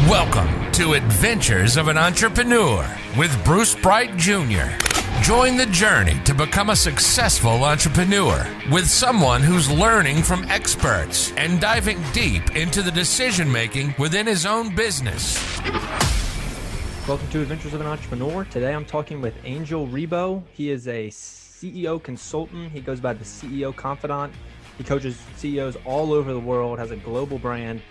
Welcome to Adventures of an Entrepreneur with Bruce Bright Jr. Join the journey to become a successful entrepreneur with someone who's learning from experts and diving deep into the decision-making within his own business. Welcome to Adventures of an Entrepreneur. Today I'm talking with Angel Ribo. He is a CEO consultant. He goes by the CEO Confidant. He coaches CEOs all over the world, has a global brand,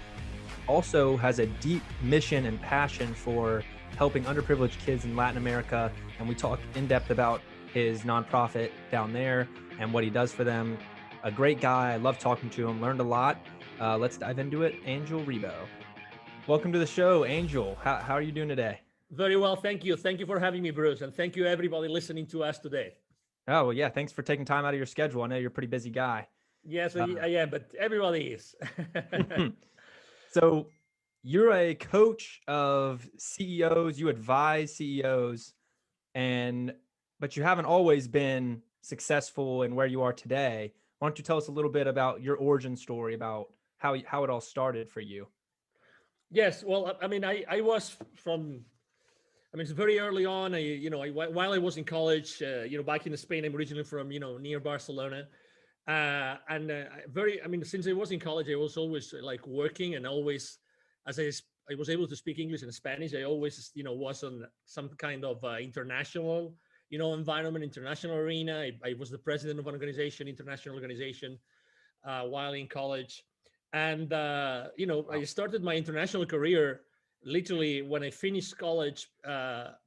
also has a deep mission and passion for helping underprivileged kids in Latin America. And we talk in depth about his nonprofit down there and what he does for them. A great guy. I love talking to him, learned a lot. Let's dive into it. Angel Ribo. Welcome to the show, Angel. How are you doing today? Very well, thank you. Thank you for having me, Bruce. And thank you everybody listening to us today. Oh, well, yeah. Thanks for taking time out of your schedule. I know you're a pretty busy guy. Yes, I am, but everybody is. So you're a coach of CEOs, you advise CEOs, but you haven't always been successful in where you are today. Why don't you tell us a little bit about your origin story, about how it all started for you? Yes, well, I mean, it's very early on. While I was in college, back in Spain, I'm originally from, near Barcelona. Since I was in college, I was always like working, and always, as I was able to speak English and Spanish, I always, was on some kind of international, environment, international arena. I was the president of an international organization, while in college. And, I started my international career literally when I finished college,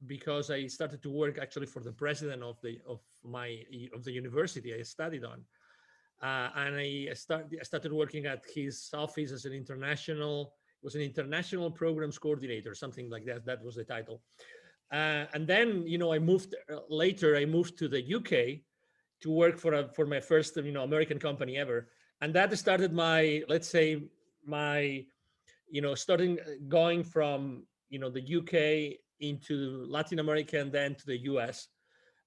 because I started to work actually for the president of the university I studied on. And I started working at his office as an international programs coordinator, something like that. That was the title. And then, I moved to the UK to work for my first, American company ever. And that started starting going from, the UK into Latin America and then to the US.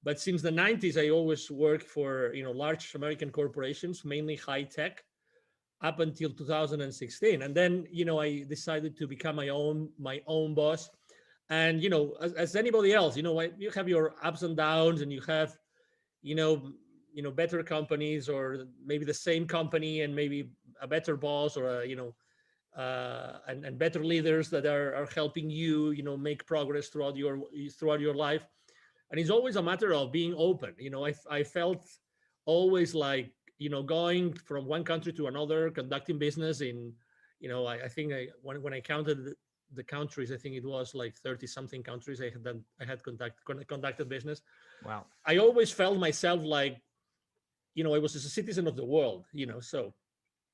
But since the 90s, I always worked for, large American corporations, mainly high tech, up until 2016. And then, I decided to become my own boss. And, as anybody else, you have your ups and downs, and you have, better companies, or maybe the same company and maybe a better boss, or and better leaders that are helping you, make progress throughout your life. And it's always a matter of being open. I felt always like, going from one country to another, conducting business in, I think when I counted the countries, I think it was like 30 something countries I had conducted business. Wow. I always felt myself like, I was a citizen of the world, so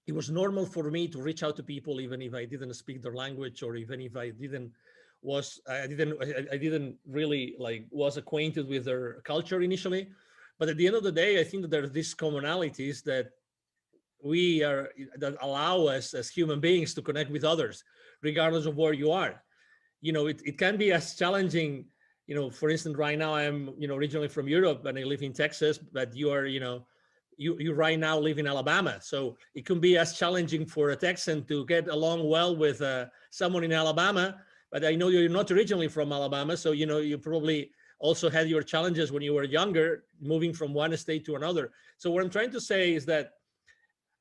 it was normal for me to reach out to people, even if I didn't speak their language, or even if I didn't really was acquainted with their culture initially. But at the end of the day, I think that there are these commonalities that allow us as human beings to connect with others, regardless of where you are. It can be as challenging, for instance, right now I'm, originally from Europe and I live in Texas, but you are, you right now live in Alabama. So it can be as challenging for a Texan to get along well with someone in Alabama. But I know you're not originally from Alabama. So, you probably also had your challenges when you were younger, moving from one state to another. So what I'm trying to say is that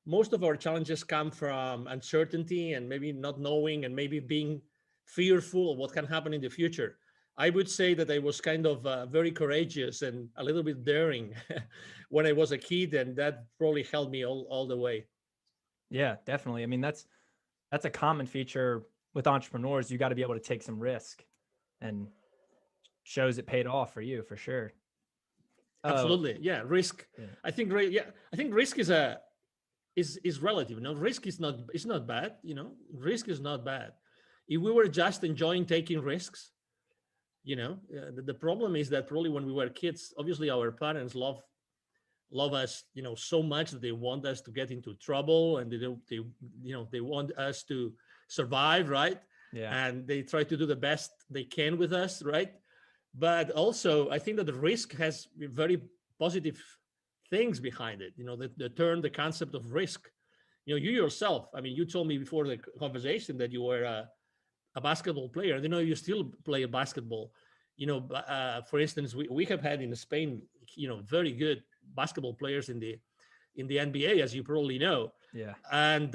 most of our challenges come from uncertainty and maybe not knowing, and maybe being fearful of what can happen in the future. I would say that I was kind of very courageous and a little bit daring when I was a kid, and that probably helped me all the way. Yeah, definitely. I mean, that's a common feature with entrepreneurs. You got to be able to take some risk, and shows it paid off for you for sure. Absolutely. Yeah. Risk. Yeah. I think risk is relative. Risk is not bad. Risk is not bad. If we were just enjoying taking risks, the problem is that probably when we were kids, obviously our parents love us, so much that they want us to get into trouble, and they want us to survive, right? Yeah. And they try to do the best they can with us, right? But also, I think that the risk has very positive things behind it. The concept of risk. You yourself, I mean, you told me before the conversation that you were a a basketball player, you still play basketball. For instance, we have had in Spain, very good basketball players in the NBA, as you probably know. Yeah. And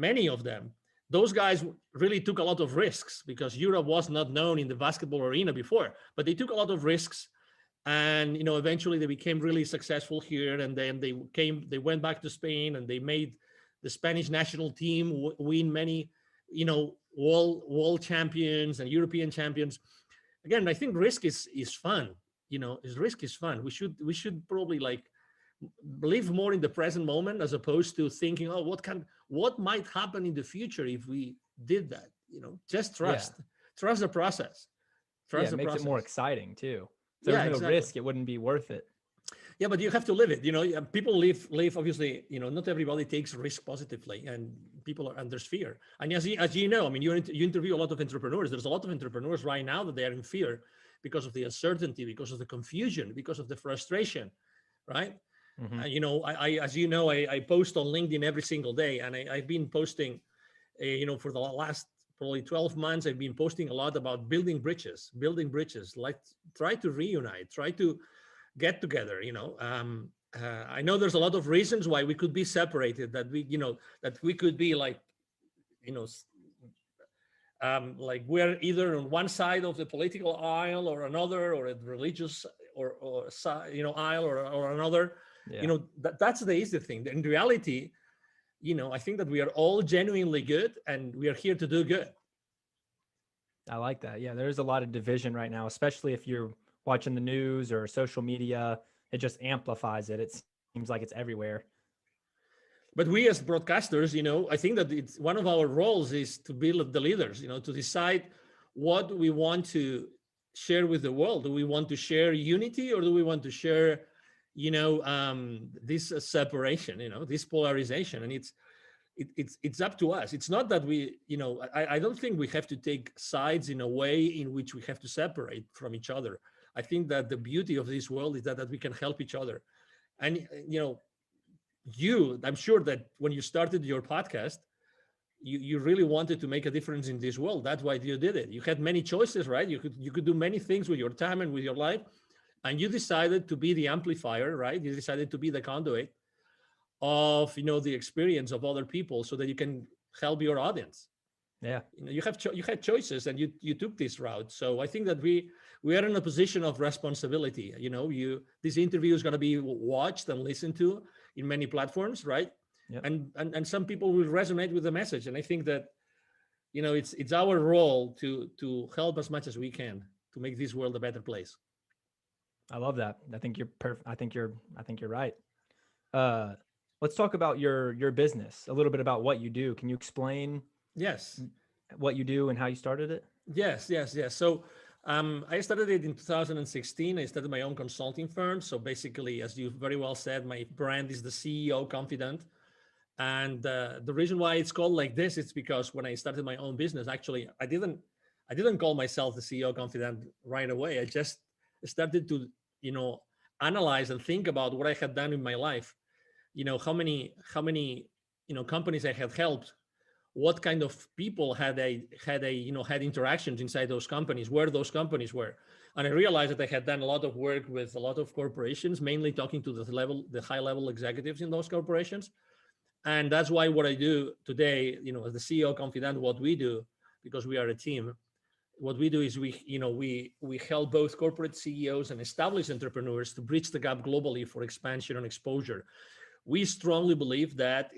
many of them, those guys really took a lot of risks because Europe was not known in the basketball arena before, but they took a lot of risks. And eventually they became really successful here, and then they went back to Spain, and they made the Spanish national team win many world champions and European champions. Again, I think risk is fun. Risk is fun. We should probably like live more in the present moment, as opposed to thinking, oh, what might happen in the future if we did that. Just trust the process. Trust the process. It makes it more exciting too. If there's no exactly. risk, it wouldn't be worth it. Yeah, but you have to live it. People live obviously, not everybody takes risk positively, and and there's fear. And as you know, I mean, you interview a lot of entrepreneurs. There's a lot of entrepreneurs right now that they are in fear because of the uncertainty, because of the confusion, because of the frustration, right? Mm-hmm. I post on LinkedIn every single day, and I've been posting, for the last probably 12 months, I've been posting a lot about building bridges, like try to reunite, try to get together. I know there's a lot of reasons why we could be separated, that we could be like we're either on one side of the political aisle or another, or a religious or aisle or another. Yeah. That's the easy thing. In reality, I think that we are all genuinely good, and we are here to do good. I like that. Yeah, there's a lot of division right now, especially if you're watching the news or social media. It just amplifies it. It seems like it's everywhere. But we as broadcasters, I think that it's one of our roles is to be the leaders, to decide what we want to share with the world. Do we want to share unity, or do we want to share, this separation, this polarization? And it's up to us. It's not that we, I don't think we have to take sides in a way in which we have to separate from each other. I think that the beauty of this world is that we can help each other. And, I'm sure that when you started your podcast, you really wanted to make a difference in this world. That's why you did it. You had many choices, right? You could do many things with your time and with your life. And you decided to be the amplifier, right? You decided to be the conduit of, the experience of other people, so that you can help your audience. Yeah. You had choices, and you took this route. So I think that we are in a position of responsibility. This interview is going to be watched and listened to in many platforms, right? Yep. And some people will resonate with the message. And I think that, it's our role to help as much as we can to make this world a better place. I love that. I think you're perfect. I think you're right. Let's talk about your business, a little bit about what you do. Can you explain? Yes. What you do and how you started it? Yes. So I started it in 2016. I started my own consulting firm. So basically, as you very well said, my brand is the CEO Confidant. And the reason why it's called like this, it's because when I started my own business, actually, I didn't call myself the CEO Confidant right away. I just started to, analyze and think about what I had done in my life. How many companies I had helped, what kind of people had interactions inside those companies, where those companies were. And I realized that I had done a lot of work with a lot of corporations, mainly talking to the high level executives in those corporations. And that's why what I do today, as the CEO Confidant, what we do, because we are a team, what we do is we help both corporate CEOs and established entrepreneurs to bridge the gap globally for expansion and exposure. We strongly believe that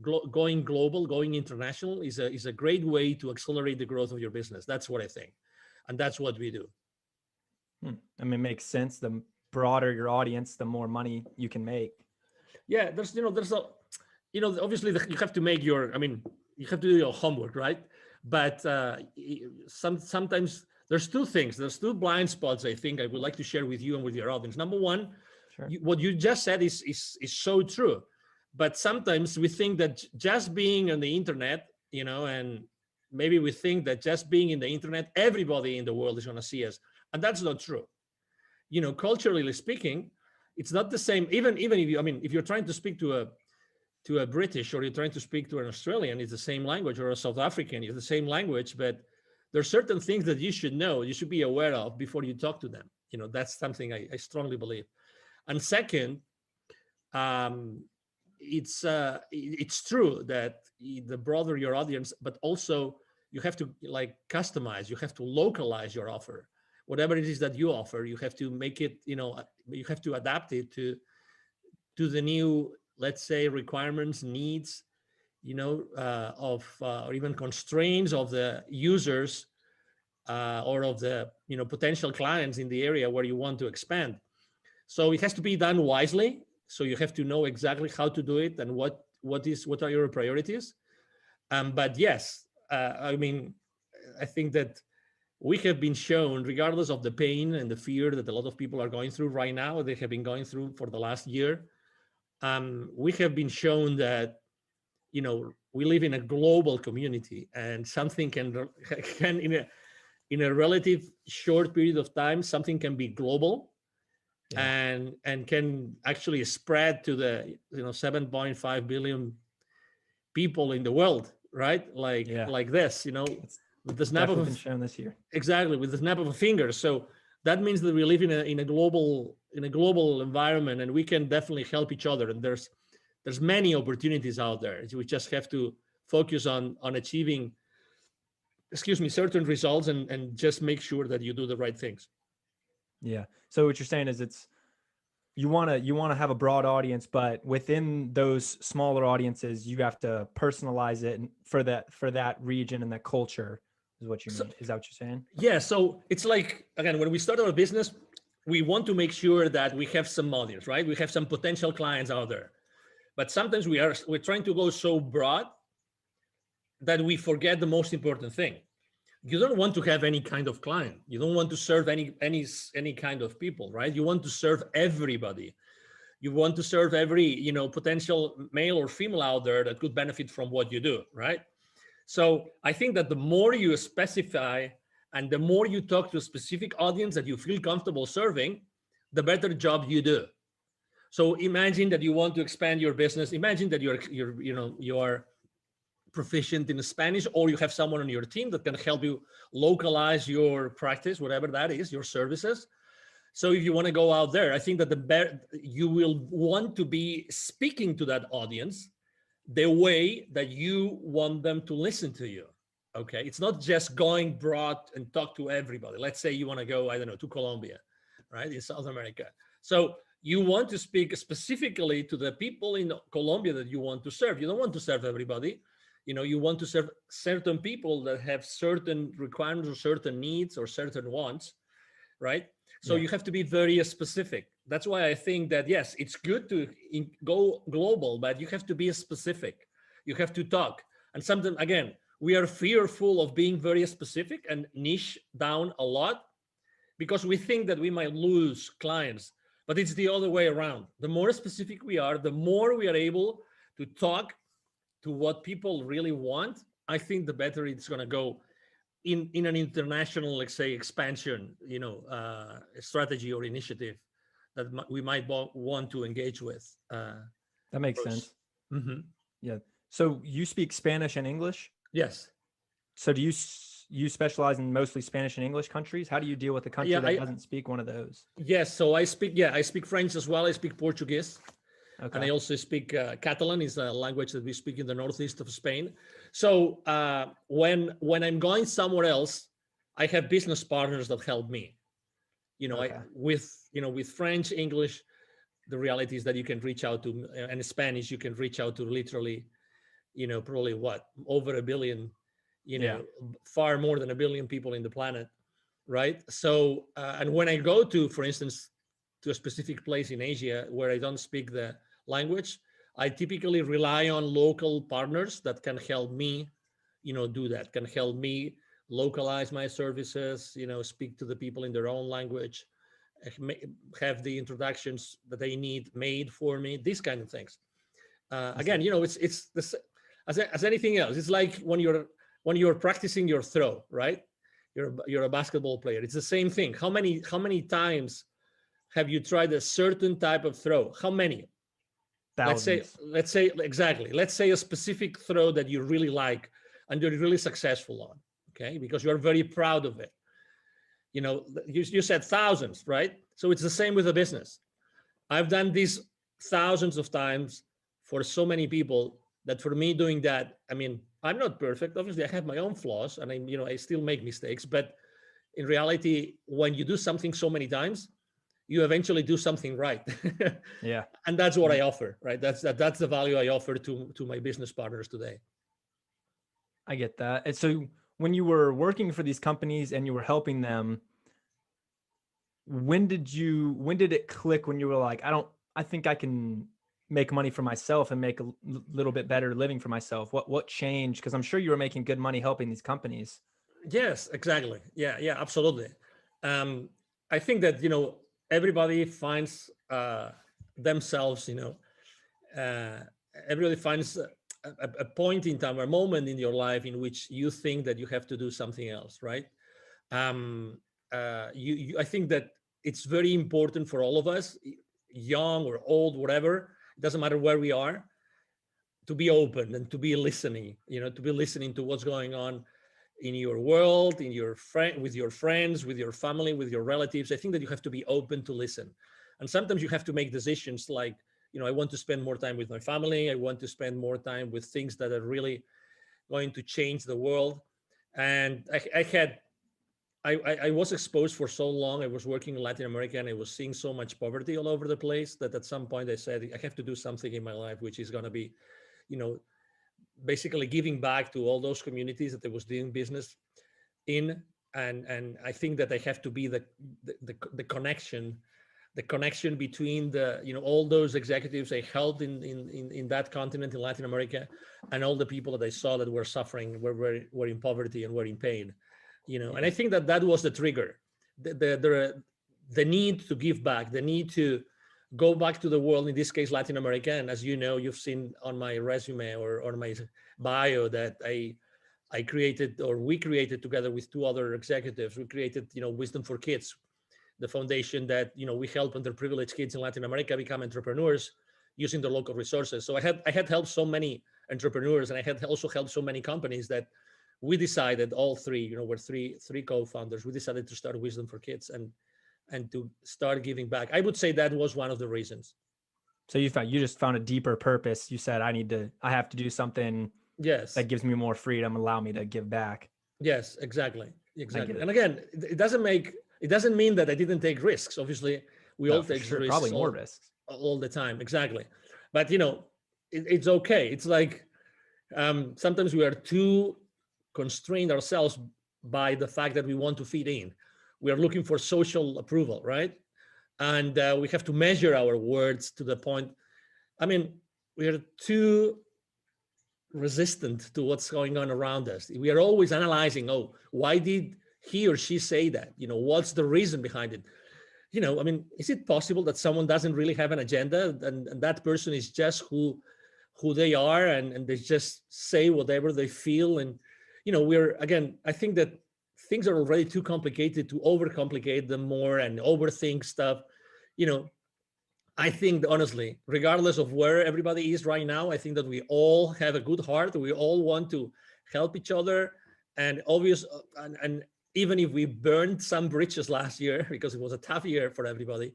going global, going international is a great way to accelerate the growth of your business. That's what I think, and that's what we do. I mean, it makes sense. The broader your audience, the more money you can make. Yeah, obviously you have to make you have to do your homework, right? But sometimes there's two things. There's two blind spots I think I would like to share with you and with your audience. Number one, sure. What you just said is so true. But sometimes we think that just being on the internet, and maybe we think that just being in the internet, everybody in the world is going to see us. And that's not true. Culturally speaking, it's not the same. Even if you're trying to speak to to a British, or you're trying to speak to an Australian, it's the same language, or a South African, it's the same language, but there's certain things that you should know, you should be aware of before you talk to them. That's something I strongly believe. And second, it's true that the broader your audience, but also you have to customize, you have to localize your offer. Whatever it is that you offer, you have to make it, you have to adapt it to the new, let's say, requirements, needs, or even constraints of the users, or of the potential clients in the area where you want to expand. So it has to be done wisely. So you have to know exactly how to do it and what are your priorities. But yes, I think that we have been shown, regardless of the pain and the fear that a lot of people are going through right now, they have been going through for the last year. We have been shown that, we live in a global community, and something can in a relative short period of time, something can be global. Yeah. and can actually spread to the 7.5 billion people in the world, right? Like this, with the snap of been shown this year. Exactly, with the snap of a finger. So that means that we live in a global environment, and we can definitely help each other. And there's many opportunities out there. We just have to focus on achieving, certain results, and just make sure that you do the right things. Yeah. So what you're saying is you want to have a broad audience, but within those smaller audiences, you have to personalize it for that region and that culture is what you mean. Is that what you're saying? Yeah. So it's like, again, when we start our business, we want to make sure that we have some audience, right? We have some potential clients out there, but sometimes we're trying to go so broad that we forget the most important thing. You don't want to have any kind of client. You don't want to serve any kind of people, right? You want to serve everybody. You want to serve every, potential male or female out there that could benefit from what you do, right? So I think that the more you specify and the more you talk to a specific audience that you feel comfortable serving, the better job you do. So imagine that you want to expand your business. Imagine that you're proficient in Spanish, or you have someone on your team that can help you localize your practice, whatever that is, your services. So if you want to go out there, I think that you will want to be speaking to that audience the way that you want them to listen to you. Okay, it's not just going broad and talk to everybody. Let's say you want to go, to Colombia, right, in South America. So you want to speak specifically to the people in Colombia that you want to serve. You don't want to serve everybody. You want to serve certain people that have certain requirements or certain needs or certain wants, right? So you have to be very specific. That's why I think that, yes, it's good to go global, but you have to be specific. You have to talk. And sometimes, again, we are fearful of being very specific and niche down a lot because we think that we might lose clients, but it's the other way around. The more specific we are, the more we are able to talk to what people really want. I think the better it's going to go in an international, let's say, expansion, strategy or initiative that we might want to engage with. That makes sense. Mm-hmm. Yeah. So you speak Spanish and English? Yes. So do you specialize in mostly Spanish and English countries? How do you deal with a country that doesn't speak one of those? Yes. So I speak French as well. I speak Portuguese. Okay. And I also speak Catalan, is a language that we speak in the northeast of Spain. So when I'm going somewhere else, I have business partners that help me. Okay. With French, English, the reality is that you can reach out to, and Spanish, you can reach out to literally, probably over 1 billion, far more than 1 billion people in the planet, right? So, and when I go to, for instance, to a specific place in Asia where I don't speak the language, I typically rely on local partners that can help me, do that, can help me localize my services, speak to the people in their own language, have the introductions that they need made for me, these kind of things. Again, it's this, as anything else. It's like when you're practicing your throw, right? You're a basketball player. It's the same thing. How many times have you tried a certain type of throw? How many? thousands. let's say exactly. Let's say a specific throw that you really like and you're really successful on, okay? Because you're very proud of it. You know, you said thousands, right? So it's the same with a business. I've done this thousands of times for so many people that for me doing that, I mean, I'm not perfect. Obviously, I have my own flaws and I still make mistakes. But in reality, when you do something so many times, you eventually do something right. Yeah. And that's what I offer, right? That's the value I offer to my business partners today. I get that. And so when you were working for these companies and you were helping them, when did it click when you were like, I think I can make money for myself and make a little bit better living for myself? What changed? Because I'm sure you were making good money helping these companies. Yes, exactly. Yeah, absolutely. I think that, everybody finds themselves, uh, everybody finds a point in time, a moment in your life in which you think that you have to do something else, right? um, I think that it's very important for all of us, young or old, whatever, it doesn't matter where we are, to be open and to be listening, to be listening to what's going on in your world, in your friend, with your friends, with your family, with your relatives. I think that you have to be open to listen. And sometimes you have to make decisions like, I want to spend more time with my family. I want to spend more time with things that are really going to change the world. And I was exposed for so long. I was working in Latin America and I was seeing so much poverty all over the place that at some point I said, I have to do something in my life, which is going to be, you know, basically giving back to all those communities that I was doing business in. And I think that I have to be the connection between all those executives I helped in that continent in Latin America and all the people that I saw that were suffering, were in poverty and were in pain. And I think that was the trigger, the need to give back, the need to go back to the world, in this case Latin America. And as you know, you've seen on my resume or on my bio that I created, or we created together with two other executives, we created Wisdom for Kids, the foundation that we help underprivileged kids in Latin America become entrepreneurs using their local resources. So I had helped so many entrepreneurs, and I had also helped so many companies that we decided, all three, we're three co-founders, we decided to start Wisdom for Kids and to start giving back. I would say that was one of the reasons. So you just found a deeper purpose. You said, I have to do something Yes, that gives me more freedom, allow me to give back. Yes, exactly. And again, it doesn't mean that I didn't take risks. Obviously, we all take risks, probably more risks all the time. Exactly. But it's okay. It's like sometimes we are too constrained ourselves by the fact that we want to fit in. We are looking for social approval, right? And we have to measure our words to the point. I mean, we are too resistant to what's going on around us. We are always analyzing, why did he or she say that? What's the reason behind it? I mean, is it possible that someone doesn't really have an agenda and that person is just who they are and they just say whatever they feel? And, I think that things are already too complicated to overcomplicate them more and overthink stuff. I think, honestly, regardless of where everybody is right now, I think that we all have a good heart. We all want to help each other. And and even if we burned some bridges last year, because it was a tough year for everybody,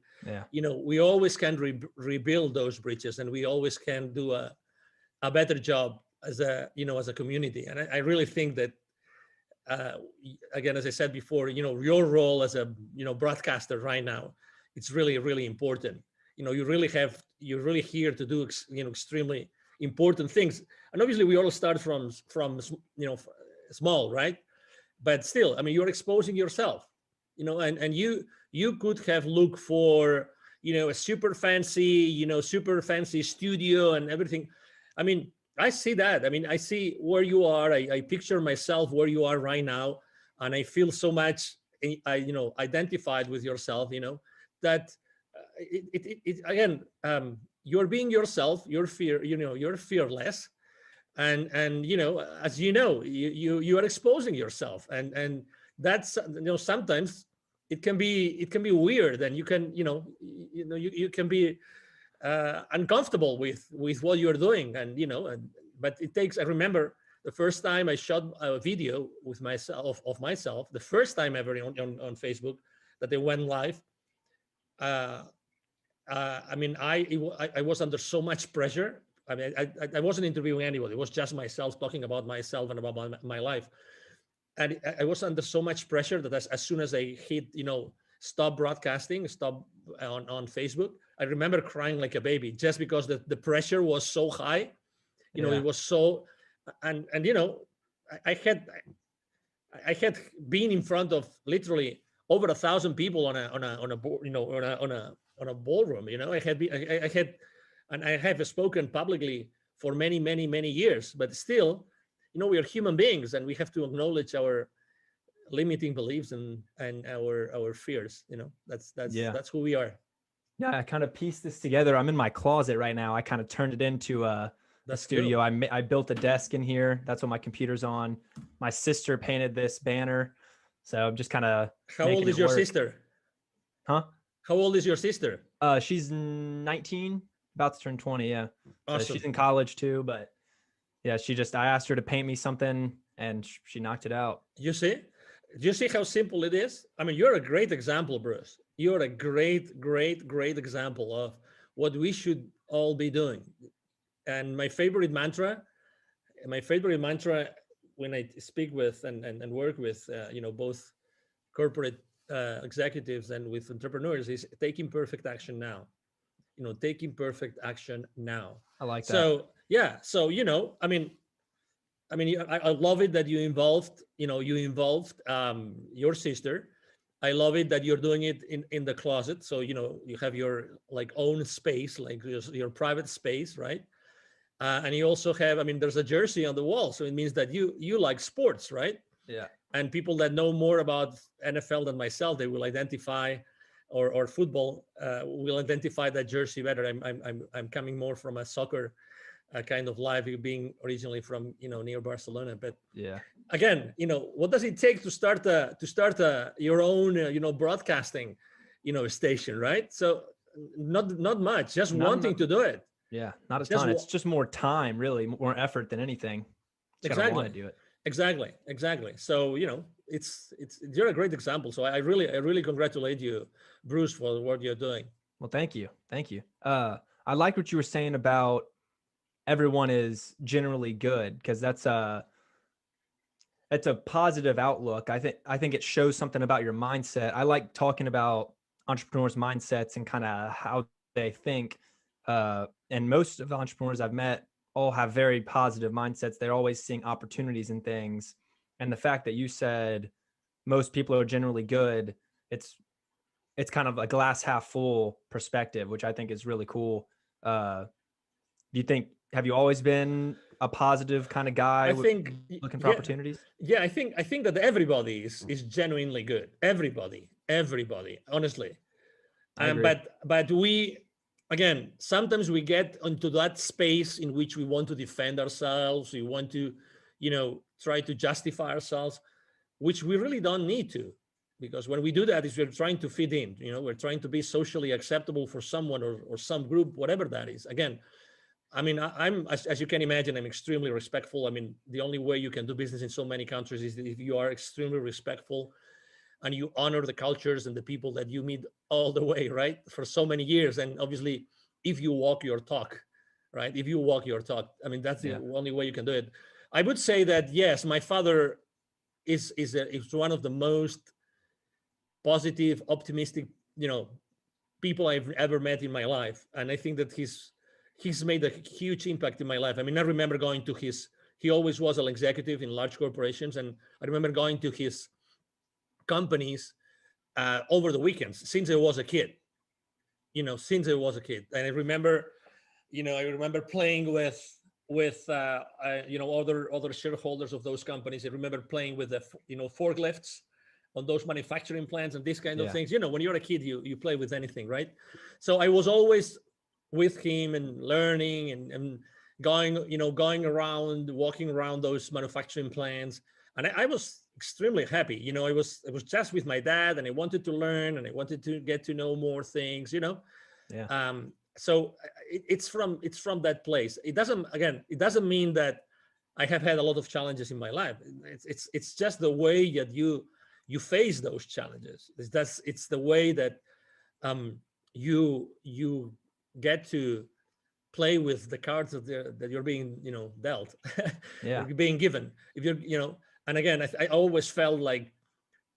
we always can rebuild those bridges, and we always can do a better job as a community. And I really think that, again, as I said before, your role as a broadcaster right now, it's really, really important. You're really here to do extremely important things. And obviously we all start from small, right? But still, I mean, you're exposing yourself, and you could have looked for a super fancy studio and everything. I mean, I see that. I mean, I see where you are. I picture myself where you are right now, and I feel so much identified with yourself, that again, you're being yourself. You're fearless, and as you are exposing yourself, and that's sometimes it can be weird, and you can you can be uncomfortable with what you're doing, and but it takes. I remember the first time I shot a video with myself of myself, the first time ever on Facebook that they went live. I mean, I was under so much pressure. I mean, I wasn't interviewing anybody. It was just myself talking about myself and about my life. And I was under so much pressure that as soon as I hit, stop broadcasting, stop on Facebook, I remember crying like a baby just because the pressure was so high. It was so, and I had been in front of literally over 1,000 people on a board, on a ballroom. I had, and I have spoken publicly for many, many, many years. But still, we are human beings, and we have to acknowledge our limiting beliefs and our fears. That's who we are. Yeah, I kind of pieced this together. I'm in my closet right now. I kind of turned it into a studio. Cool. I built a desk in here. That's what my computer's on. My sister painted this banner. So I'm just kind of. How old is your sister? Huh? How old is your sister? She's 19, about to turn 20. Yeah. Awesome. So she's in college too, but yeah, I asked her to paint me something and she knocked it out. You see how simple it is? I mean, you're a great example, Bruce. You're a great, great, great example of what we should all be doing. And my favorite mantra when I speak with and work with, both corporate executives and with entrepreneurs is take imperfect action now. Take imperfect action now. I like that. So, yeah. So, I mean, I love it that you involved your sister. I love it that you're doing it in the closet. So, you have your own space, like your private space, right? And you also have, there's a jersey on the wall. So it means that you like sports, right? Yeah. And people that know more about NFL than myself, they will identify, or football, will identify that jersey better. I'm coming more from a soccer kind of life, being originally from near Barcelona. But yeah, again, what does it take to start your own broadcasting station, right? So not much, just wanting to do it. Yeah, not a ton. It's just more time, really, more effort than anything. Exactly. Want to do it. Exactly. So it's you're a great example. So I really congratulate you, Bruce, for what you're doing. Well, thank you. I like what you were saying about everyone is generally good, because that's a positive outlook. I think it shows something about your mindset. I like talking about entrepreneurs' mindsets and kind of how they think. And most of the entrepreneurs I've met all have very positive mindsets. They're always seeing opportunities in things. And the fact that you said most people are generally good, it's kind of a glass half full perspective, which I think is really cool. Have you always been a positive kind of guy? I think looking for opportunities? Yeah, I think that everybody is genuinely good. Everybody, honestly. But we, again, sometimes we get into that space in which we want to defend ourselves. We want to, try to justify ourselves, which we really don't need to, because when we do that, we're trying to fit in. We're trying to be socially acceptable for someone or some group, whatever that is. Again, I'm as you can imagine, I'm extremely respectful. The only way you can do business in so many countries is if you are extremely respectful and you honor the cultures and the people that you meet all the way, right? For so many years. And obviously, if you walk your talk, right? If you walk your talk, that's the only way you can do it. I would say that, yes, my father is one of the most positive, optimistic, people I've ever met in my life. And I think that he's made a huge impact in my life. I remember going to he always was an executive in large corporations. And I remember going to his companies over the weekends since I was a kid. And I remember playing with other shareholders of those companies. I remember playing with the forklifts on those manufacturing plants and these kind of things. When you're a kid, you play with anything, right? So I was always with him and learning and going around, walking around those manufacturing plants. And I was extremely happy. I was just with my dad, and I wanted to learn and I wanted to get to know more things, so it's from that place. It doesn't mean that I have had a lot of challenges in my life. It's just the way that you face those challenges. It's the way that you get to play with the cards that you're being dealt or Yeah. being given. If you're and again, I always felt like,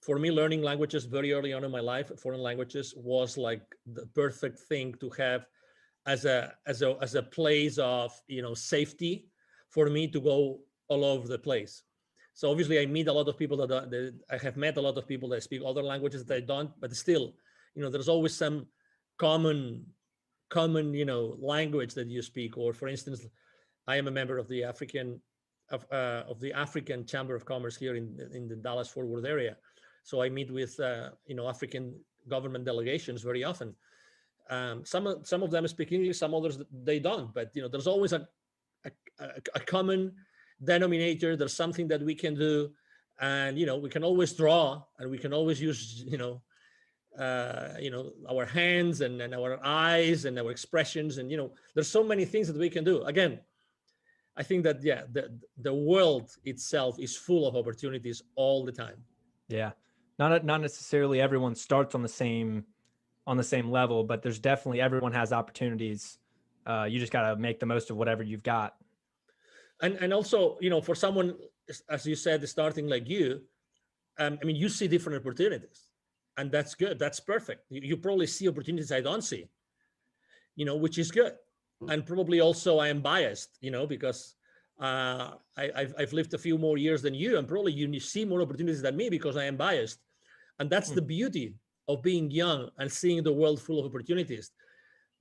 for me, learning languages very early on in my life, foreign languages, was like the perfect thing to have as a place of safety for me to go all over the place. So obviously, I meet a lot of people that I have met a lot of people that speak other languages that I don't, but still, there's always some common language that you speak. Or for instance, I am a member of the African Chamber of Commerce here in the Dallas Fort Worth area. So I meet with African government delegations very often. Some of them speak English, some others they don't. But there's always a common denominator. There's something that we can do, and we can always draw, and we can always use our hands and our eyes and our expressions, and there's so many things that we can do. Again, I think that the world itself is full of opportunities all the time. Yeah. Not necessarily everyone starts on the same level, but there's definitely, everyone has opportunities. You just got to make the most of whatever you've got. And also, for someone, as you said, starting like you, you see different opportunities, and that's good. That's perfect. You probably see opportunities I don't see, which is good. And probably also I am biased, because I've lived a few more years than you, and probably you see more opportunities than me because I am biased. And that's the beauty of being young and seeing the world full of opportunities.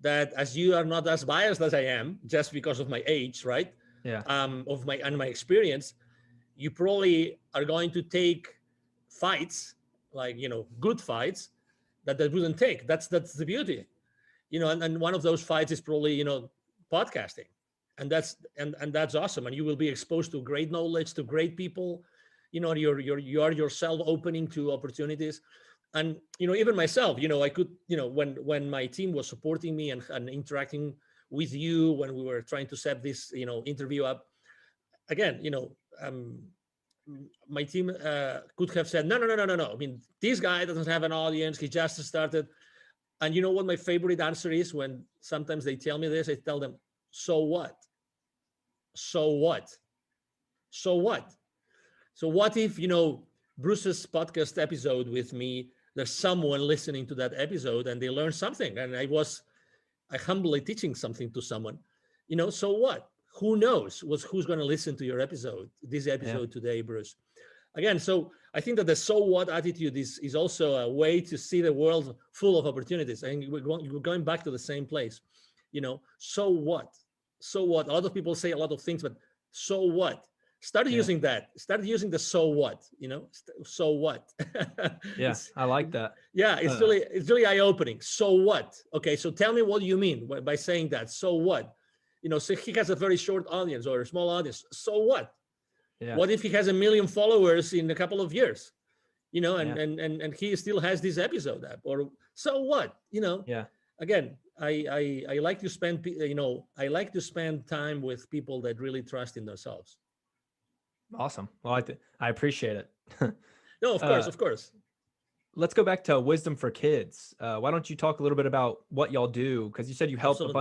That as you are not as biased as I am, just because of my age, right? Yeah. Of my experience, you probably are going to take fights, like good fights that wouldn't take. That's the beauty, and one of those fights is probably podcasting, and that's awesome. And you will be exposed to great knowledge, to great people. You are yourself opening to opportunities. And even myself, I could, when my team was supporting me and interacting with you when we were trying to set this interview up, again, my team could have said, no. This guy doesn't have an audience, he just started. And you know what my favorite answer is? When sometimes they tell me this, I tell them, so what? So what? So what? So what if, Bruce's podcast episode with me, there's someone listening to that episode and they learn something, and I humbly teaching something to someone, so what? Who knows who's going to listen to this episode today, Bruce? Again, so I think that the so what attitude is also a way to see the world full of opportunities. And we're going back to the same place, so what? So what? A lot of people say a lot of things, but so what? Start using that. Start using the so what, so what? Yeah, I like that. Yeah, it's really eye-opening. So what? Okay, so tell me what you mean by saying that. So what? So he has a very short audience or a small audience. So what? Yeah. What if he has 1 million followers in a couple of years? And he still has this episode up, or so what? Yeah. Again, I like to spend time with people that really trust in themselves. Awesome. Well, I appreciate it. No, of course. Let's go back to Wisdom for Kids. Why don't you talk a little bit about what y'all do? Because you said you helped a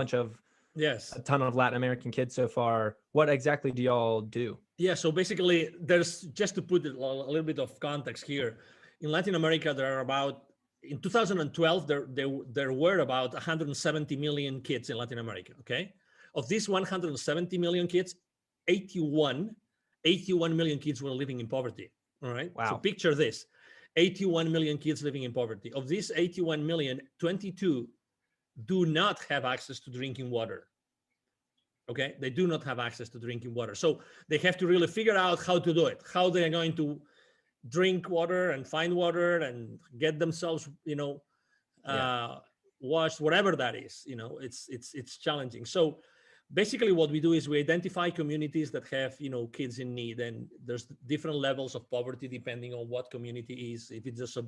ton of Latin American kids so far. What exactly do y'all do? Yeah, so basically, there's, just to put a little bit of context here, in Latin America, in 2012, there were about 170 million kids in Latin America, okay? Of these 170 million kids, 81 million kids were living in poverty, all right? Wow. So picture this, 81 million kids living in poverty. Of these 81 million, 22 do not have access to drinking water. Okay, they do not have access to drinking water. So they have to really figure out how to do it, how they're going to drink water and find water and get themselves, washed, whatever that is. It's challenging. So basically what we do is we identify communities that have, kids in need, and there's different levels of poverty depending on what community is, if it's a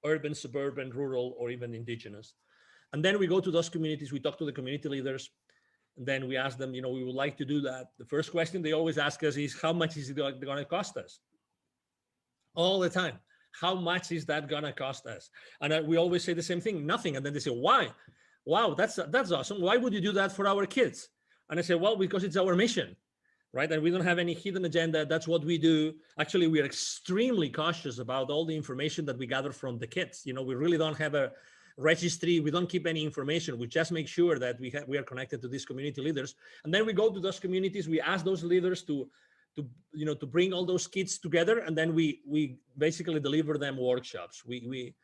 urban, suburban, rural, or even indigenous. And then we go to those communities, we talk to the community leaders, and then we ask them, we would like to do that. The first question they always ask us is, how much is it going to cost us? All the time. How much is that going to cost us? And we always say the same thing, nothing. And then they say, why? Wow, that's awesome. Why would you do that for our kids? And I say, well, because it's our mission, right? And we don't have any hidden agenda. That's what we do. Actually, we are extremely cautious about all the information that we gather from the kids. We really don't have a registry. We don't keep any information. We just make sure that we are connected to these community leaders. And then we go to those communities. We ask those leaders to bring all those kids together, and then we basically deliver them workshops. We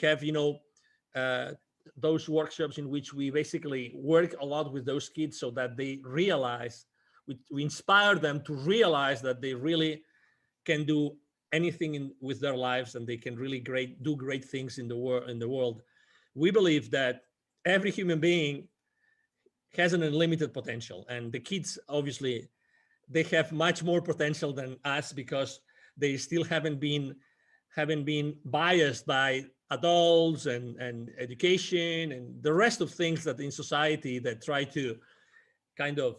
have those workshops in which we basically work a lot with those kids so that they realize, we inspire them to realize that they really can do anything with their lives, and they can really do great things in the world. We believe that every human being has an unlimited potential, and the kids, obviously, they have much more potential than us because they still haven't been biased by adults and education and the rest of things that in society that try to kind of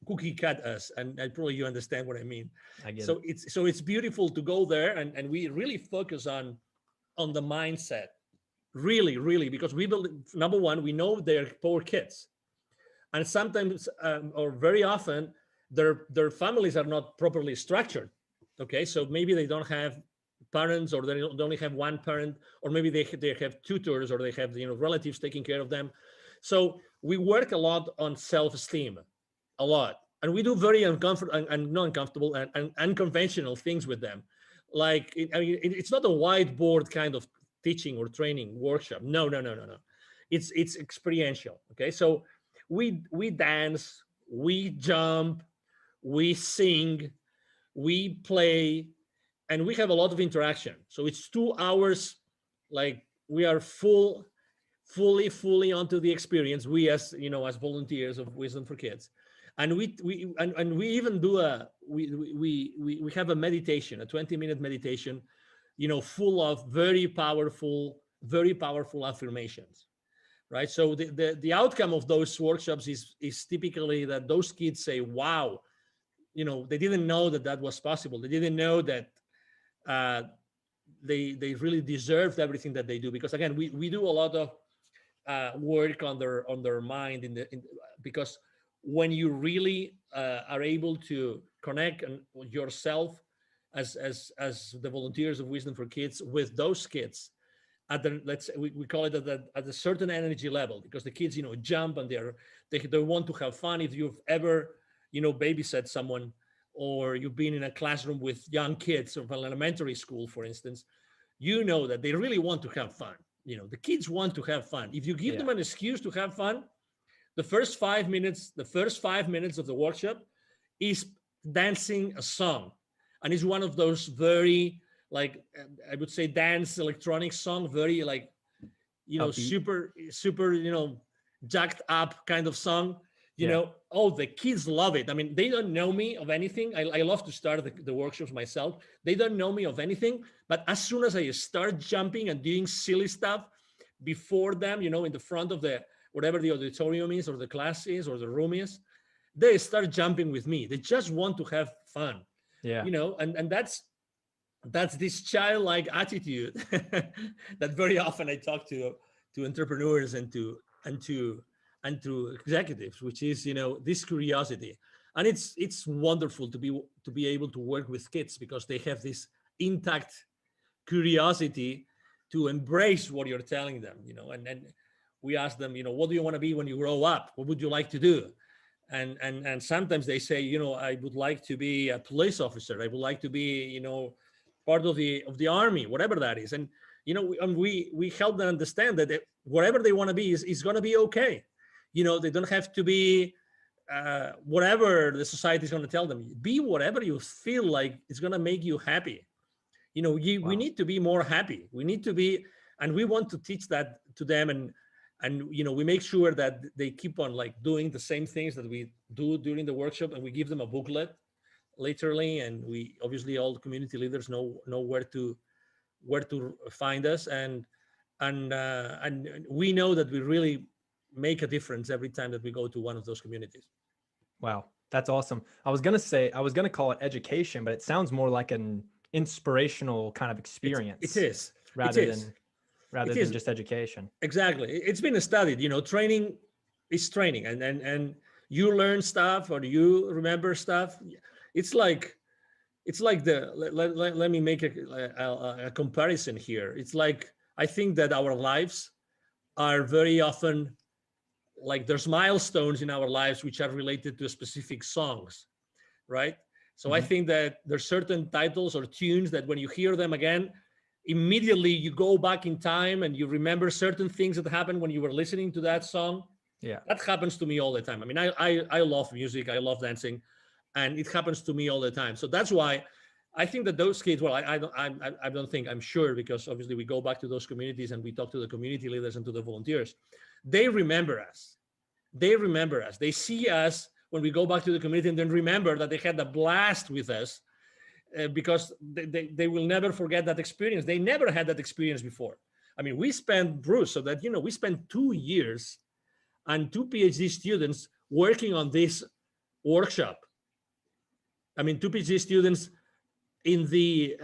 cookie cut us. And probably you understand what I mean. I get so it. it's beautiful to go there, and we really focus on the mindset, really, because we believe, number one, we know they're poor kids, and sometimes or very often their families are not properly structured. Okay, so maybe they don't have parents, or they only have one parent, or maybe they have tutors, or they have relatives taking care of them. So we work a lot on self-esteem, a lot, and we do very uncomfortable and not uncomfortable and unconventional things with them. Like it's not a whiteboard kind of teaching or training workshop. No. It's experiential. Okay, so we dance, we jump, we sing, we play, and we have a lot of interaction. So it's 2 hours, like we are fully onto the experience. We as volunteers of Wisdom for Kids, and we even do we have a meditation, a 20-minute meditation, full of very powerful affirmations. Right. So the outcome of those workshops is typically that those kids say, wow, they didn't know that was possible. They didn't know that they really deserved everything that they do. Because again, we do a lot of work on their mind because when you really are able to connect yourself as the volunteers of Wisdom for Kids with those kids at we call it at a certain energy level, because the kids jump and they want to have fun. If you've ever babysat someone, or you've been in a classroom with young kids of an elementary school, for instance, that they really want to have fun. The kids want to have fun. If you give them an excuse to have fun, the first 5 minutes of the workshop is dancing a song. And it's one of those very, like, I would say, dance electronic song, very like, super, jacked up kind of song. The kids love it. I mean, they don't know me of anything. I love to start the workshops myself. They don't know me of anything, but as soon as I start jumping and doing silly stuff before them, in the front of whatever the auditorium is, or the class is, or the room is, they start jumping with me. They just want to have fun. Yeah. And that's this childlike attitude that very often I talk to entrepreneurs and to executives, which is this curiosity. And it's wonderful to be able to work with kids, because they have this intact curiosity to embrace what you're telling them. And we ask them, what do you want to be when you grow up? What would you like to do? And sometimes they say, I would like to be a police officer. I would like to be part of the army, whatever that is. And we help them understand that whatever they want to be is going to be okay. They don't have to be whatever the society is going to tell them. Be whatever you feel like is going to make you happy. We need to be more happy. We need to be, and we want to teach that to them. And we make sure that they keep on like doing the same things that we do during the workshop, and we give them a booklet, literally. And we obviously, all the community leaders know where to find us. And and we know that we really make a difference every time that we go to one of those communities. Wow, that's awesome. I was gonna call it education, but it sounds more like an inspirational kind of It experience is. It rather is. than rather It than is. just education. Exactly. It's been studied. Training is training, and you learn stuff or you remember stuff. It's like let me make a comparison here. It's like I think that our lives are very often like there's milestones in our lives which are related to specific songs, right? So I Mhm. think that there's certain titles or tunes that when you hear them again, immediately you go back in time and you remember certain things that happened when you were listening to that song. Yeah. That happens to me all the time. I mean, I love music, I love dancing, and it happens to me all the time. So that's why I think that those kids, well, I don't think, I'm sure, because obviously we go back to those communities and we talk to the community leaders and to the volunteers. They remember us. They remember us. They see us when we go back to the community and then remember that they had a blast with us, because they will never forget that experience. They never had that experience before. I mean, we spent, Bruce, so that, we spent 2 years and two PhD students working on this workshop. I mean, two PhD students in the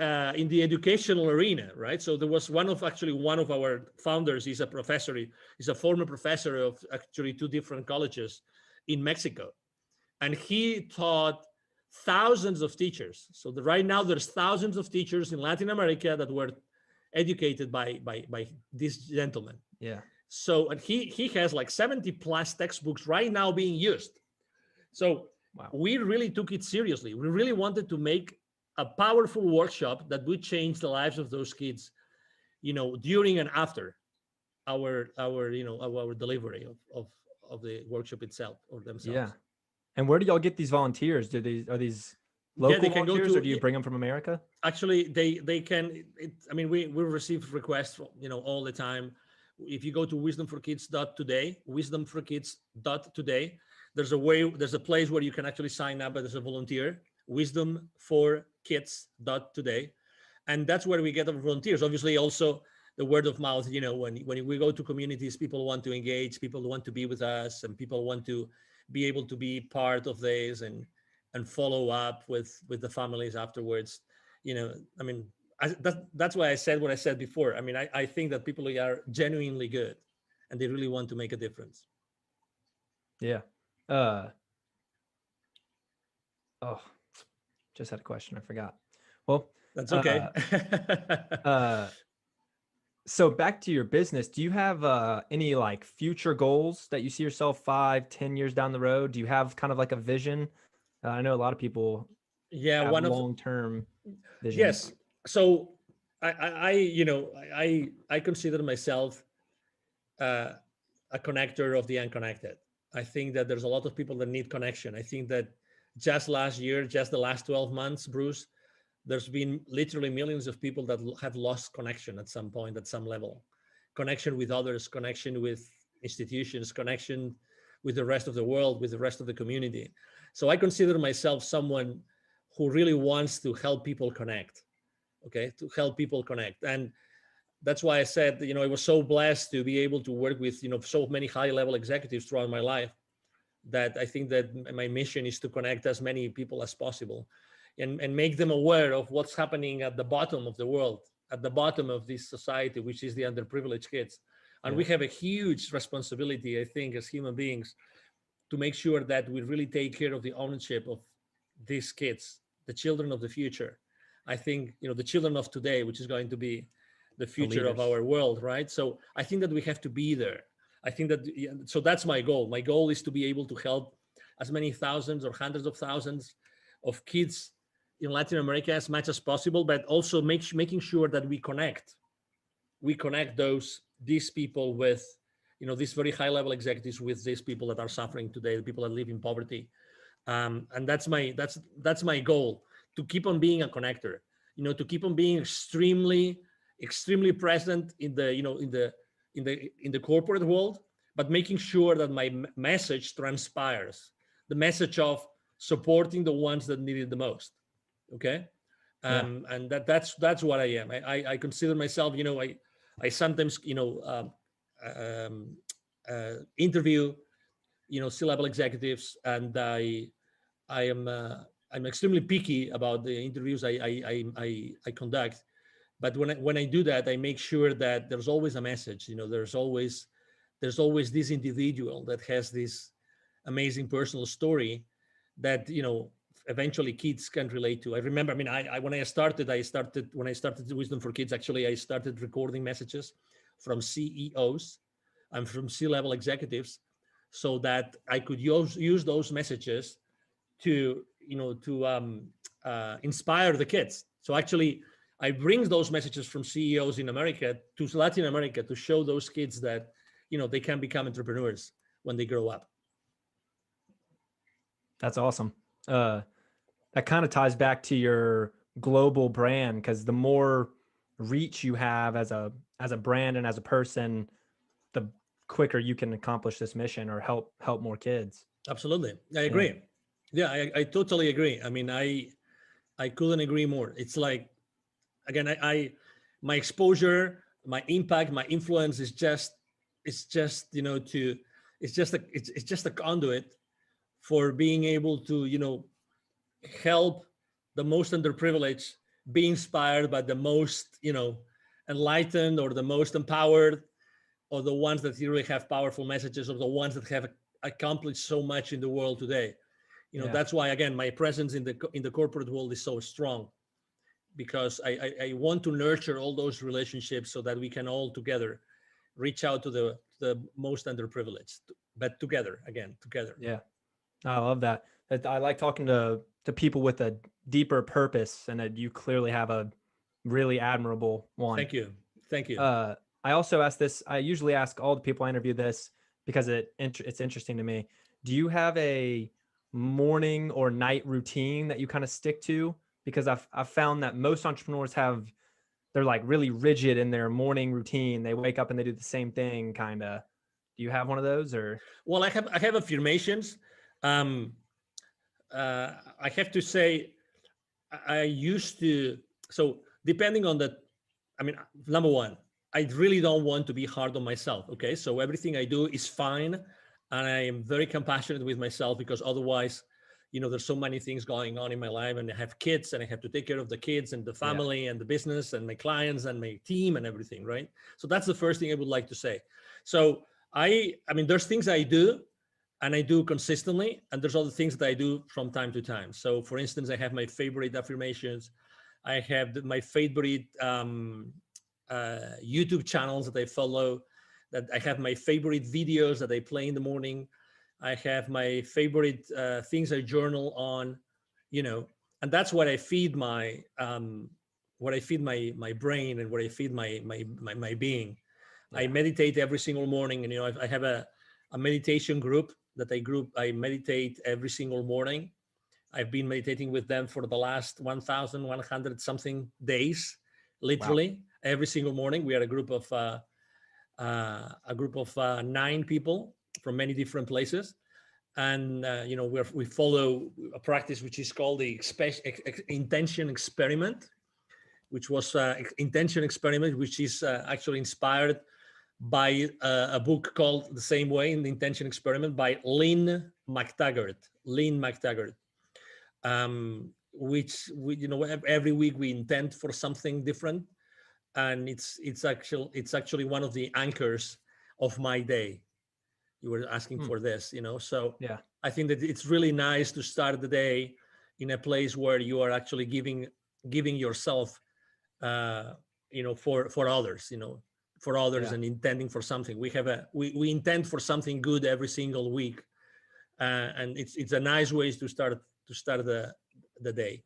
educational arena, right? So there was one of our founders is a professor, he's a former professor of actually two different colleges in Mexico, and he taught thousands of teachers. So right now there's thousands of teachers in Latin America that were educated by this gentleman. Yeah. So, and he has like 70 plus textbooks right now being used. So Wow. we really took it seriously. We really wanted to make a powerful workshop that would change the lives of those kids, during and after our delivery of the workshop itself or Yeah. themselves. And where do y'all get these volunteers? Are these Yeah, local they can go volunteers, or to. do you bring them from America? Actually, they can. I mean, we receive requests, all the time. If you go to wisdomforkids.today, wisdomforkids.today, there's a place where you can actually sign up as a volunteer, wisdomforkids.today, and that's where we get our volunteers. Obviously, also the word of mouth. When we go to communities, people want to engage, people want to be with us, and people want to be able to be part of this and follow up with the families afterwards. I mean, that's why I said what I said before. I mean, I think that people are genuinely good and they really want to make a difference. Yeah. Oh, just had a question. I forgot. Well, That's okay. So back to your business, do you have any like future goals that you see yourself 5-10 years down the road? Do you have kind of like a vision? I know a lot of people Yeah, have one of long-term visions. yes. So I consider myself a connector of the unconnected. I think that there's a lot of people that need connection. I think that just last year, just the last 12 months, Bruce, there's been literally millions of people that have lost connection at some point, at some level. Connection with others, connection with institutions, connection with the rest of the world, with the rest of the community. So I consider myself someone who really wants to help people connect, okay, to help people connect. And that's why I said, I was so blessed to be able to work with, so many high level executives throughout my life, that I think that my mission is to connect as many people as possible and make them aware of what's happening at the bottom of the world, at the bottom of this society, which is the underprivileged kids. And Yeah. we have a huge responsibility, I think, as human beings, to make sure that we really take care of the ownership of these kids, the children of the future. I think, the children of today, which is going to be the future of leaders. our world, right? So I think that we have to be there. I think that, so that's my goal. My goal is to be able to help as many thousands or hundreds of thousands of kids in Latin America as much as possible, but also making sure that we connect these people with, these very high level executives with these people that are suffering today, the people that live in poverty. And that's my goal, to keep on being a connector, to keep on being extremely present in the corporate world, but making sure that my message transpires, the message of supporting the ones that need it the most. Okay. And that's what I am. I consider myself, I sometimes, interview, C-level executives, and I'm extremely picky about the interviews I conduct. But when I do that, I make sure that there's always a message. There's always this individual that has this amazing personal story that eventually kids can relate to. I remember, I mean, when I started Wisdom for Kids, actually, I started recording messages from CEOs and from C-level executives, so that I could use those messages to inspire the kids. So actually, I bring those messages from CEOs in America to Latin America to show those kids that they can become entrepreneurs when they grow up. That's awesome. That kind of ties back to your global brand, because the more reach you have as a brand and as a person, the quicker you can accomplish this mission or help more kids. Absolutely, I agree. Yeah, I totally agree. I mean, I couldn't agree more. It's like, again, my exposure, my impact, my influence is just it's just a conduit for being able to help the most underprivileged be inspired by the most enlightened, or the most empowered, or the ones that really have powerful messages, or the ones that have accomplished so much in the world today. That's why, again, my presence in the corporate world is so strong, because I want to nurture all those relationships so that we can all together reach out to the most underprivileged, but together. Yeah, I love that. I like talking to people with a deeper purpose, and that you clearly have a really admirable one. Thank you. I also ask this. I usually ask all the people I interview this because it's interesting to me. Do you have a morning or night routine that you kind of stick to? Because I've found that most entrepreneurs they're like really rigid in their morning routine. They wake up and they do the same thing, kind of. Do you have one of those, or? Well, I have affirmations. I have to say, I used to. So depending on I mean, number one, I really don't want to be hard on myself. Okay, so everything I do is fine, and I am very compassionate with myself, because otherwise, there's so many things going on in my life, and I have kids, and I have to take care of the kids and the family and the business and my clients and my team and everything, right? So that's the first thing I would like to say. So I mean, there's things I do, and I do consistently, and there's other things that I do from time to time. So, for instance, I have my favorite affirmations. I have my favorite YouTube channels that I follow. That I have my favorite videos that I play in the morning. I have my favorite things I journal on, and that's what I feed my my brain, and what I feed my being. Yeah. I meditate every single morning, and I have a meditation group that I meditate every single morning. I've been meditating with them for the last 1,100 something days, literally. Wow. Every single morning. We are a group of 9 people from many different places, and we follow a practice which is called the intention experiment, which was intention experiment, which is actually inspired by a book called the same way, in the intention experiment, by Lynn McTaggart. Which every week we intend for something different, and it's actually one of the anchors of my day. You were asking for this, so yeah. I think that it's really nice to start the day in a place where you are actually giving yourself, for others, and intending for something. We intend for something good every single week, and it's a nice way to start the day.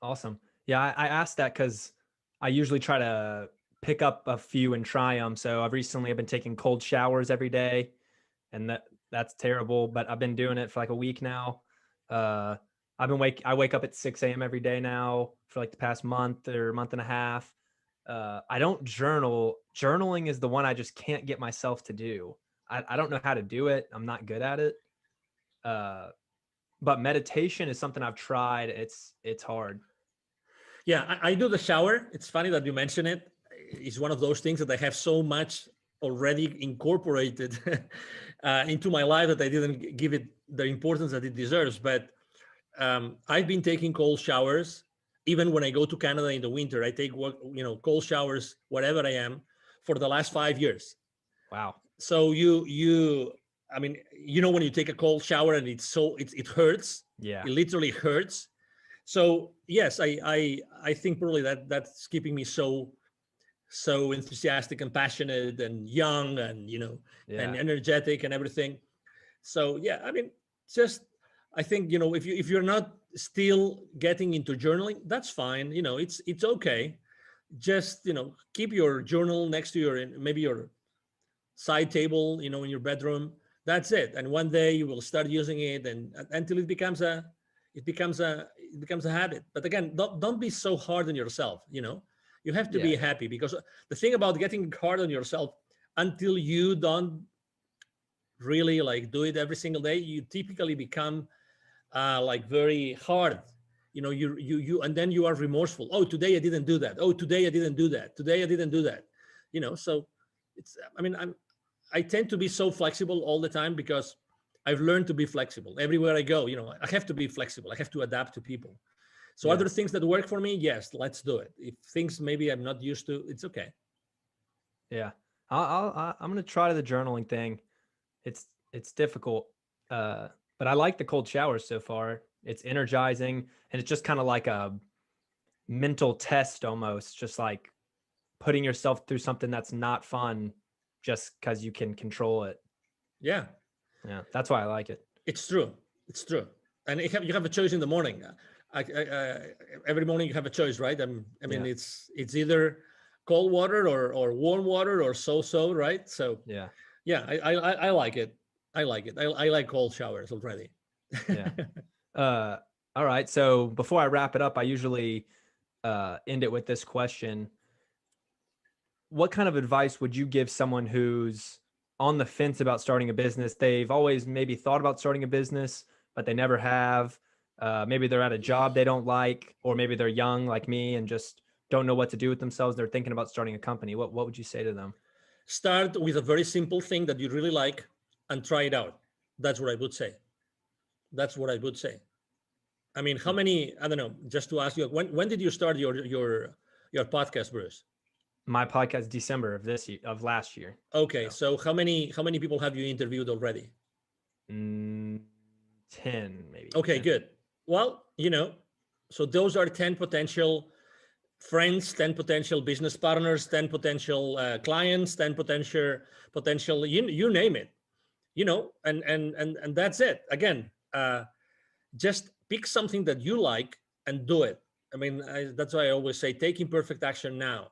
Awesome. Yeah, I asked that because I usually try to pick up a few and try them. So I've been taking cold showers every day, and that's terrible, but I've been doing it for like a week now. I wake up at 6 a.m. every day now for like the past month or month and a half. I don't journal. Journaling is the one I just can't get myself to do. I don't know how to do it. I'm not good at it. But meditation is something I've tried. It's hard. Yeah, I do the shower. It's funny that you mention it. is one of those things that I have so much already incorporated into my life that I didn't give it the importance that it deserves. But I've been taking cold showers. Even when I go to Canada in the winter, I take cold showers wherever I am for the last 5 years. Wow. So I mean, when you take a cold shower and it hurts. Yeah. It literally hurts. So yes, I think probably that's keeping me so enthusiastic and passionate and young and and energetic and everything. So yeah, I mean, just I think if you're not still getting into journaling, that's fine. It's okay. Just keep your journal next to maybe your side table, in your bedroom. That's it. And one day you will start using it, and until it becomes a habit. But again, don't be so hard on yourself. You have to be happy, because the thing about getting hard on yourself, until you don't really like do it every single day, you typically become like very hard. You and then you are remorseful. Oh, today I didn't do that. Oh, today I didn't do that. Today I didn't do that. So I tend to be so flexible all the time, because I've learned to be flexible everywhere I go. I have to be flexible. I have to adapt to people. So other things that work for me, yes, let's do it. If things maybe I'm not used to, it's okay. Yeah. I'm going to try the journaling thing. It's difficult. But I like the cold showers so far. It's energizing, and it's just kind of like a mental test almost, just like putting yourself through something that's not fun just because you can control it. Yeah. That's why I like it. It's true. And you have a choice in the morning. Every morning you have a choice, right? It's either cold water or warm water or so, right? So I like it. I like cold showers already. All right. So before I wrap it up, I usually end it with this question. What kind of advice would you give someone who's on the fence about starting a business? They've always maybe thought about starting a business, but they never have. Maybe they're at a job they don't like, or maybe they're young like me and just don't know what to do with themselves. They're thinking about starting a company. What would you say to them? Start with a very simple thing that you really like and try it out. That's what I would say. I mean, how many, I don't know, just to ask you, when did you start your podcast, Bruce? My podcast, December of last year. Okay. So how many people have you interviewed already? 10 maybe. Okay, 10. Good. Well, so those are 10 potential friends, 10 potential business partners, 10 potential clients, 10 potential, you name it, and that's it. Again, just pick something that you like and do it. I mean, that's why I always say, take imperfect action now.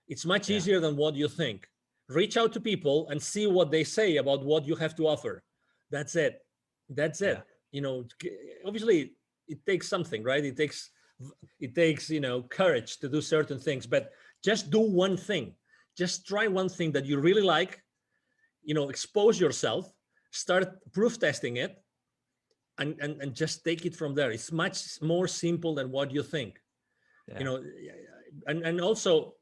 It's much easier than what you think. Reach out to people and see what they say about what you have to offer. That's it. Obviously it takes something, right? It takes courage to do certain things, but just do one thing. Just try one thing that you really like, expose yourself, start proof testing it, and just take it from there. It's much more simple than what you think. And also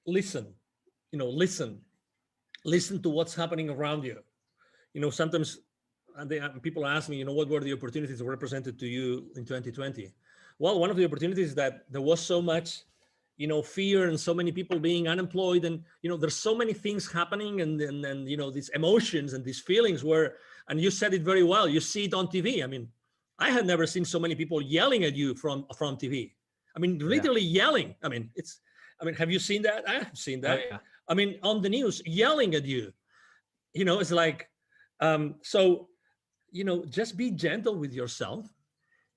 listen to what's happening around you. Sometimes people ask me, what were the opportunities that were presented to you in 2020? Well, one of the opportunities is that there was so much, fear and so many people being unemployed, and there's so many things happening, and these emotions and these feelings and you said it very well. You see it on TV. I mean, I had never seen so many people yelling at you from TV. I mean, literally yelling. I mean, have you seen that? I have seen that. Oh, yeah. I mean, on the news, yelling at you. It's like, so, just be gentle with yourself.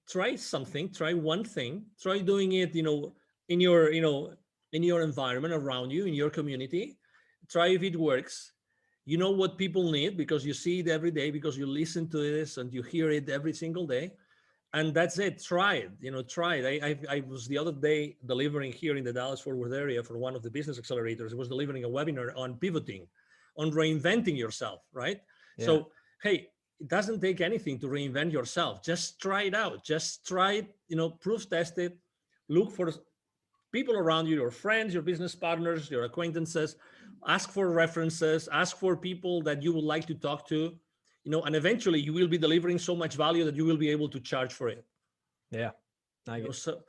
Try something, try one thing, try doing it, in your environment around you, in your community. Try if it works. You know what people need because you see it every day, because you listen to this and you hear it every single day. And that's it. Try it. Try it. I was the other day delivering here in the Dallas-Fort Worth area for one of the business accelerators. I was delivering a webinar on pivoting, on reinventing yourself, right? Yeah. So, hey, it doesn't take anything to reinvent yourself. Just try it out. Just try it, proof test it, look for people around you, your friends, your business partners, your acquaintances. Ask for references, ask for people that you would like to talk to, and eventually you will be delivering so much value that you will be able to charge for it. Yeah. I So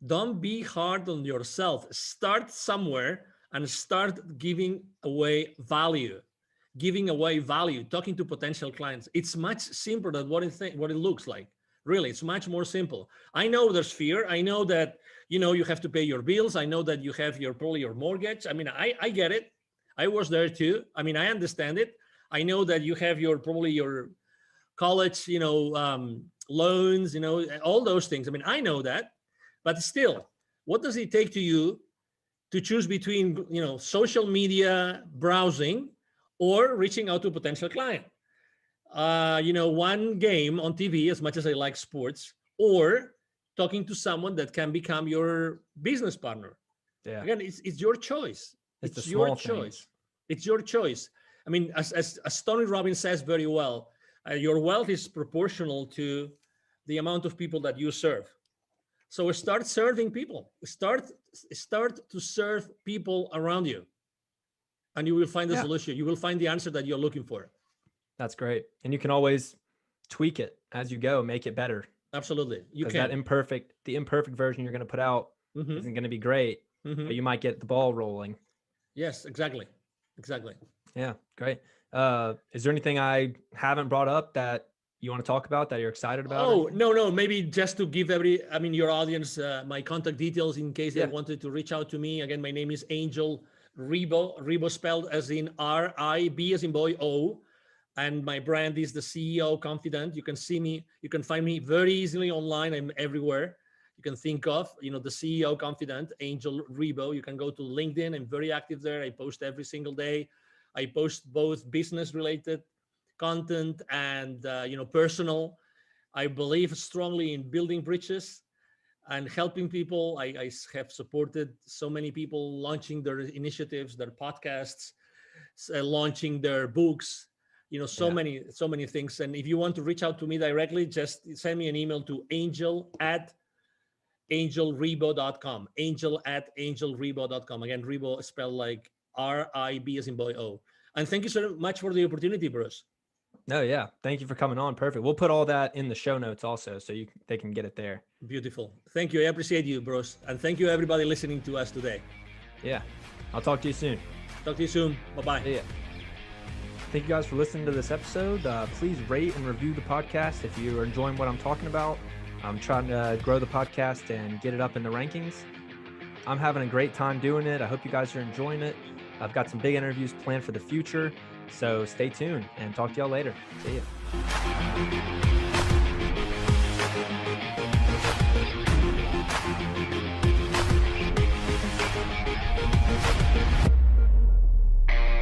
don't be hard on yourself. Start somewhere and start giving away value. Talking to potential clients. It's much simpler than what it looks like. Really, it's much more simple. I know there's fear. I know that you have to pay your bills. I know that you have probably your mortgage. I mean, I get it. I was there too. I mean, I understand it. I know that you have probably your college, loans, all those things. I mean, I know that, but still, what does it take to you to choose between, social media browsing or reaching out to a potential client? One game on TV, as much as I like sports, or talking to someone that can become your business partner. Yeah. Again, it's your choice. It's your choice. It's your choice. I mean, as Tony Robbins says very well, your wealth is proportional to the amount of people that you serve. So start serving people. Start to serve people around you, and you will find the solution. You will find the answer that you're looking for. That's great. And you can always tweak it as you go, make it better. Absolutely. You can. The imperfect version you're going to put out isn't going to be great, but you might get the ball rolling. Yes, exactly. Yeah, great. Is there anything I haven't brought up that you want to talk about that you're excited about? Oh, no. Maybe just to give your audience my contact details in case they wanted to reach out to me. Again, my name is Angel Ribo. Ribo spelled as in R-I-B as in boy, O. And my brand is the CEO Confidant. You can see me. You can find me very easily online. I'm everywhere you can think of. The CEO Confidant, Angel Ribo. You can go to LinkedIn. I'm very active there. I post every single day. I post both business-related content and personal. I believe strongly in building bridges and helping people. I have supported so many people launching their initiatives, their podcasts, launching their books. So many things. And if you want to reach out to me directly, just send me an email to angel@angelribo.com. Angel@angelribo.com. Again, Ribo spelled like R-I-B as in boy, O. And thank you so much for the opportunity, Bruce. No, yeah. Thank you for coming on. Perfect. We'll put all that in the show notes also, so they can get it there. Beautiful. Thank you. I appreciate you, Bruce. And thank you, everybody listening to us today. Yeah. I'll talk to you soon. Talk to you soon. Bye-bye. Yeah. Thank you guys for listening to this episode. Please rate and review the podcast if you are enjoying what I'm talking about. I'm trying to grow the podcast and get it up in the rankings. I'm having a great time doing it. I hope you guys are enjoying it. I've got some big interviews planned for the future. So stay tuned and talk to y'all later. See ya.